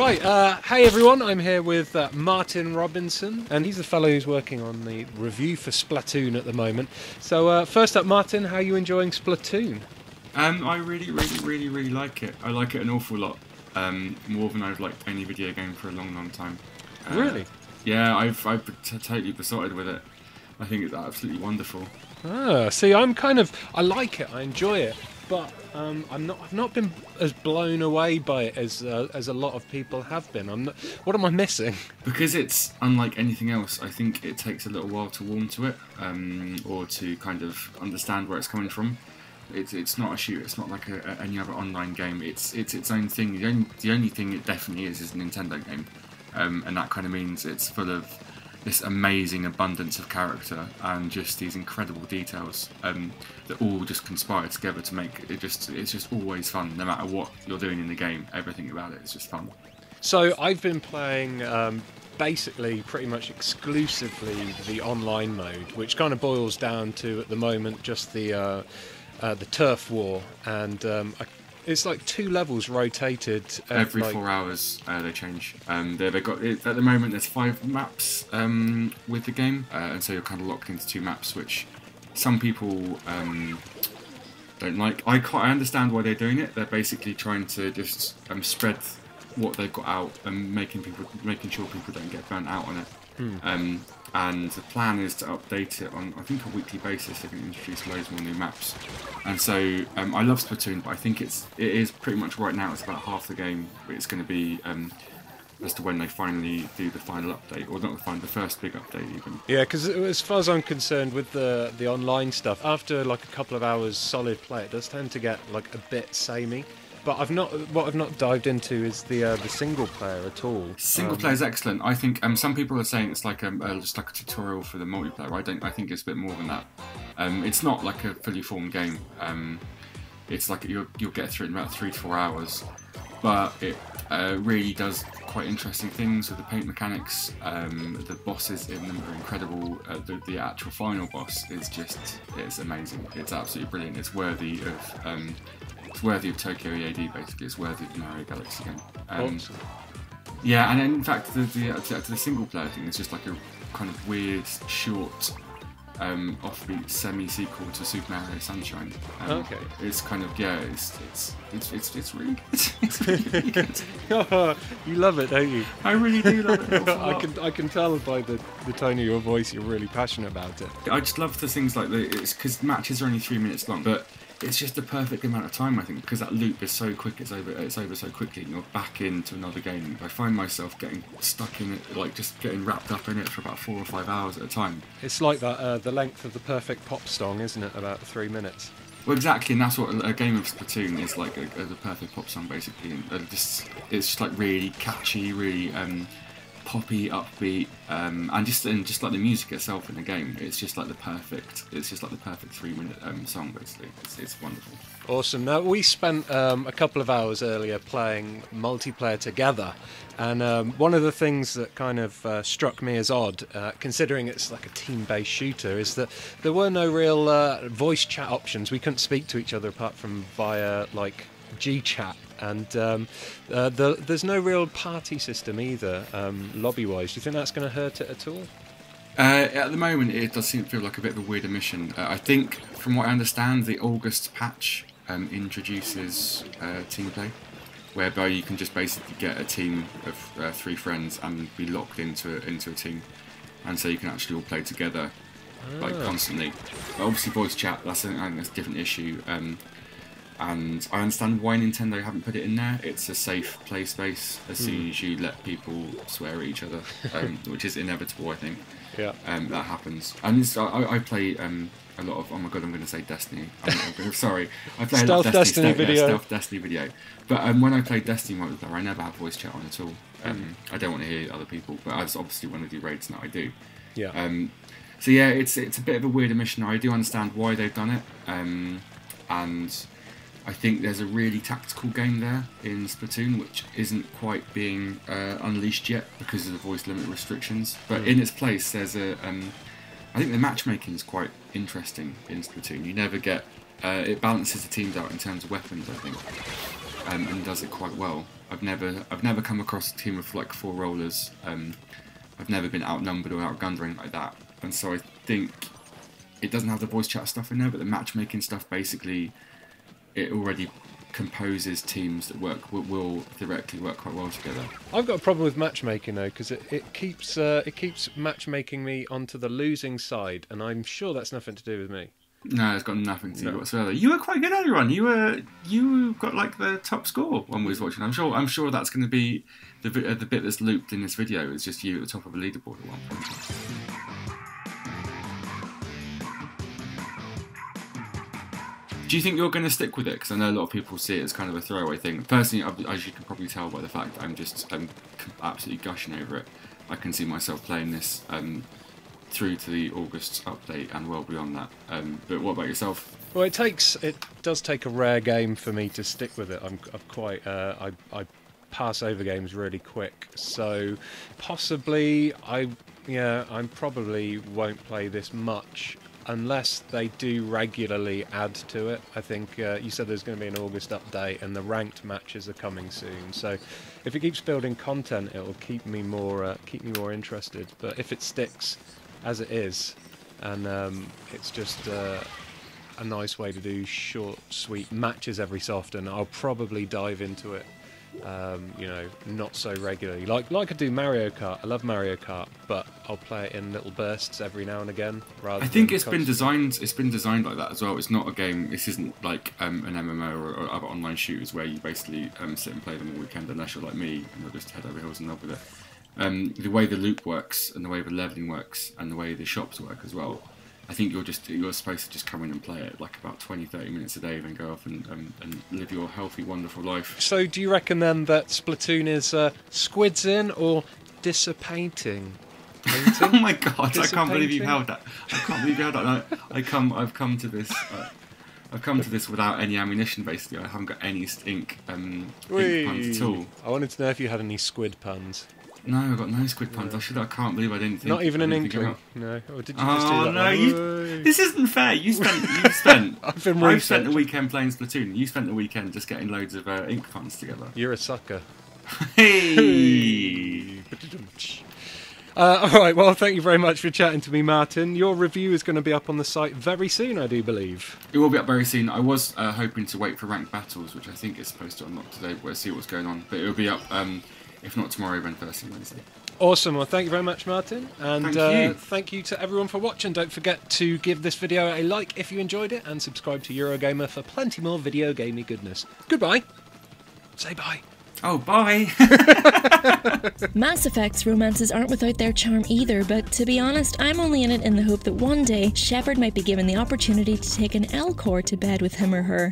Right, hey everyone, I'm here with Martin Robinson, and he's the fellow who's working on the review for Splatoon at the moment. So first up, Martin, how are you enjoying Splatoon? I really like it. I like it an awful lot, more than I've liked any video game for a long time. Really? Yeah, I've totally besotted with it. I think it's absolutely wonderful. Ah, see, I like it, I enjoy it, but I've not been as blown away by it as a lot of people have been. What am I missing? Because it's unlike anything else, I think it takes a little while to warm to it, or to kind of understand where it's coming from. It's not a shooter. It's not like any other online game. It's its own thing. The only thing it definitely is a Nintendo game, and that kind of means it's full of this amazing abundance of character and just these incredible details that all just conspire together to make it it's just always fun, no matter what you're doing in the game. Everything about it is just fun. So I've been playing basically pretty much exclusively the online mode, which kind of boils down to at the moment just the turf war, and it's like 2 levels rotated every 4 hours. They change. They've got at the moment. There's 5 maps with the game, and so you're kind of locked into 2 maps, which some people don't like. I understand why they're doing it. They're basically trying to just spread what they've got out and making sure people don't get burnt out on it. And the plan is to update it on, I think, a weekly basis. They're going to introduce loads more new maps. And so I love Splatoon, but I think it is pretty much right now. It's about half the game. It's going to be as to when they finally do the final update, or not the first big update even. Yeah, because as far as I'm concerned with the online stuff, after like a couple of hours solid play, it does tend to get like a bit samey. But I've not dived into is the single player at all. Single player is excellent. I think some people are saying it's like just like a tutorial for the multiplayer. I think it's a bit more than that. It's not like a fully formed game. It's like you'll get through it in about 3 to 4 hours, but it really does quite interesting things with the paint mechanics. The bosses in them are incredible. The actual final boss is it's amazing. It's absolutely brilliant. It's worthy of Tokyo EAD, basically. It's worthy of the Mario Galaxy game. Awesome. Yeah, and in fact, the single player thing is just like a kind of weird, short, offbeat semi-sequel to Super Mario Sunshine. Okay. It's kind of it's really good. It's really good. You love it, don't you? I really do love it. I can tell by the tone of your voice you're really passionate about it. I just love the things like it's because matches are only 3 minutes long, but it's just the perfect amount of time, I think, because that loop is so quick. It's over so quickly, and you're back into another game. I find myself getting stuck in it, like just getting wrapped up in it for about 4 or 5 hours at a time. It's like that the length of the perfect pop song, isn't it? About 3 minutes. Well, exactly, and that's what a game of Splatoon is like, the perfect pop song, basically. And it's just like really catchy, really poppy, upbeat, and just like the music itself in the game, it's just like the perfect 3-minute song, basically. It's wonderful. Awesome. Now, we spent a couple of hours earlier playing multiplayer together, and one of the things that kind of struck me as odd, considering it's like a team-based shooter, is that there were no real voice chat options. We couldn't speak to each other apart from via like G-chat, and there's no real party system either, lobby-wise. Do you think that's going to hurt it at all? At the moment, it does seem to feel like a bit of a weird omission. I think, from what I understand, the August patch introduces team play, whereby you can just basically get a team of 3 friends and be locked into a team, and so you can actually all play together like constantly. But obviously, voice chat, I think that's a different issue. And I understand why Nintendo haven't put it in there. It's a safe play space as soon as you let people swear at each other, which is inevitable, I think. Yeah. That happens. And I play a lot of, oh my god, I'm going to say Destiny. Sorry. I play a lot of Destiny video. But when I play Destiny multiplayer, I never have voice chat on at all. I don't want to hear other people, but I obviously want to do raids now, I do. Yeah. So yeah, it's a bit of a weird omission. I do understand why they've done it. And I think there's a really tactical game there in Splatoon, which isn't quite being unleashed yet because of the voice limit restrictions. But in its place, there's I think the matchmaking is quite interesting in Splatoon. You never get it balances the teams out in terms of weapons, I think, and does it quite well. I've never come across a team of like 4 rollers. I've never been outnumbered or outgunned or anything like that, and so I think it doesn't have the voice chat stuff in there, but the matchmaking stuff, basically, it already composes teams that will theoretically work quite well together. I've got a problem with matchmaking though, because it keeps matchmaking me onto the losing side, and I'm sure that's nothing to do with me. No, it's got nothing to do whatsoever. You were quite good earlier on. You got like the top score when we was watching. I'm sure that's going to be the bit that's looped in this video. It's just you at the top of a leaderboard at one point. Do you think you're going to stick with it? Because I know a lot of people see it as kind of a throwaway thing. Personally, as you can probably tell by the fact I'm absolutely gushing over it. I can see myself playing this through to the August update and well beyond that. But what about yourself? Well, it does take a rare game for me to stick with it. I'm quite I pass over games really quick, so possibly I probably won't play this much unless they do regularly add to it. I think you said there's going to be an August update, and the ranked matches are coming soon. So if it keeps building content, it will keep me more interested. But if it sticks as it is, and it's just a nice way to do short, sweet matches every so often, I'll probably dive into it. Not so regularly. Like I do Mario Kart. I love Mario Kart, but I'll play it in little bursts every now and again. I think it's been designed. It's been designed like that as well. It's not a game. This isn't like an MMO or other online shooters where you basically sit and play them all weekend, unless you're like me and you'll just head over hills in love with it. The way the loop works, and the way the leveling works, and the way the shops work as well. I think you're supposed to just come in and play it like about 20-30 minutes a day, then go off and live your healthy, wonderful life. So do you reckon then that Splatoon is squids in or dissipating? Oh my god! I can't believe you held that. I can't believe you held that. No, I've come to this. I've come to this without any ammunition. Basically, I haven't got any ink puns at all. I wanted to know if you had any squid puns. No, I've got no squid puns. I can't believe I didn't think. Not even an inkling. No. Or did you just do that? No, this isn't fair. You spent. I've spent the weekend playing Splatoon. You spent the weekend just getting loads of ink puns together. You're a sucker. Hey. Alright, well, thank you very much for chatting to me, Martin. Your review is going to be up on the site very soon, I do believe. It will be up very soon. I was hoping to wait for ranked battles, which I think is supposed to unlock today. We'll see what's going on. But it will be up, if not tomorrow, then Thursday, Wednesday. Awesome. Well, thank you very much, Martin. And thank you to everyone for watching. Don't forget to give this video a like if you enjoyed it, and subscribe to Eurogamer for plenty more video gamey goodness. Goodbye. Say bye. Oh, bye! Mass Effect's romances aren't without their charm either, but to be honest, I'm only in it in the hope that one day Shepard might be given the opportunity to take an L-Core to bed with him or her.